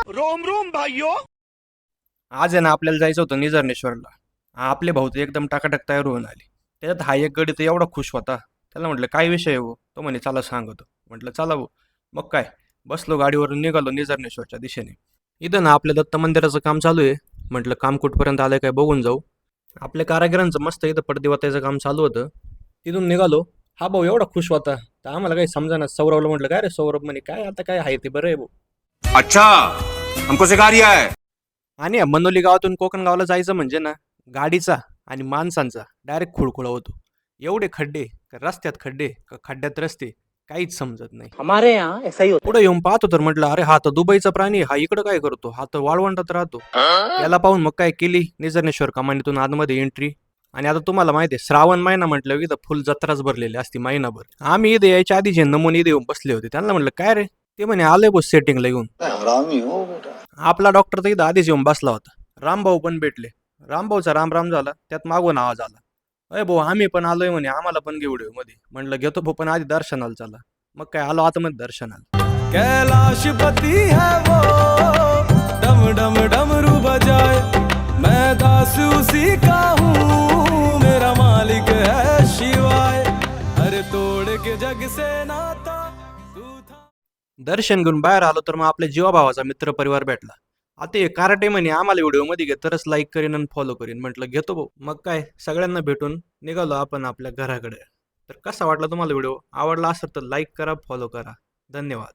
Rome Rome भाइयों. आज आहे ना आपल्याला जायचं होतं निझरनेश्वरला. आपले भाऊ तर एकदम टाकाटक तयार होऊन आले. त्याच्यात हा एक गडी तर एवढा खुश होता. त्याला म्हटलं काय विषय आहे हो? तो म्हणे चला सांगतो. म्हटलं चला भाऊ. मग काय, बसलो गाडीवरून निघालो निझरनेश्वरच्या दिशेने. इथं ना आपल्या दत्त मंदिराचं काम चालू आहे. म्हटलं काम कुठपर्यंत आलंय काय बघून जाऊ. आपल्या कारागिरांचं मस्त इथं पडदे वाचायचं काम चालू होतं. तिथून निघालो. हा भाऊ एवढा खुश होता तर आम्हाला काही समजाना. सौरवला म्हटलं काय रे सौरभ, म्हणे काय आता काय आहे ते बरं आहे भाऊ. अच्छा, हमको सिखा रिया है. आणि या मनोली गावातून कोकण गावाला जायचं म्हणजे ना, गाडीचा आणि माणसांचा डायरेक्ट खुळखुळा होतो. एवढे खड्डे, का रस्त्यात खड्डे, का खड्ड्यात रस्ते, काहीच समजत नाही. हमारे यहाँ ऐसा ही होता पुढे येऊन पाहतो तर म्हटलं अरे हा तर दुबईचा प्राणी आहे, हा इकडं काय करतो, हा तर वाळवंटात राहतो. याला पाहून मग काय केली निझरनेश्वर कमानीतून आतमध्ये एंट्री. आणि आता तुम्हाला माहिती आहे श्रावण महिना म्हटलं इथं फुल जत्राच भरलेली असती महिनाभर. आम्ही इथे यायच्या आधी जे नमुने इथे येऊन बसले होते त्यांना म्हटलं काय रे, ते म्हणे आले बस सेटिंगला येऊन. आपला डॉक्टर तर इथं आधीच येऊन बसला होता. रामभाऊ पण भेटले. रामभाऊचा राम राम झाला, त्यात मागून आवाज आला, अय भाऊ आम्ही पण आलोय म्हणे, आम्हाला पण घेऊ व्हिडिओ मध्ये. म्हणलं घेतो भाऊ पण आधी दर्शनाला चला. मग काय आलो आतमध्ये दर्शनाला. कैलाशपति है वो, डम डम डमरू बजाए, मैं दास उसी का हूँ, मेरा मालिक है शिवाय, अरे तोड़ के जग से नाता तू था. दर्शन घेऊन बाहेर आलो तर मग आपल्या जीवाभावाचा मित्र परिवार भेटला. आता हे कराटे म्हणे आम्हाला व्हिडिओ मध्ये घे तरच लाईक करीन आणि फॉलो करीन. म्हटलं घेतो भाऊ. मग काय सगळ्यांना भेटून निघालो आपण आपल्या घराकडे. तर कसा वाटला तुम्हाला व्हिडिओ? आवडला असेल तर लाईक करा, फॉलो करा. धन्यवाद.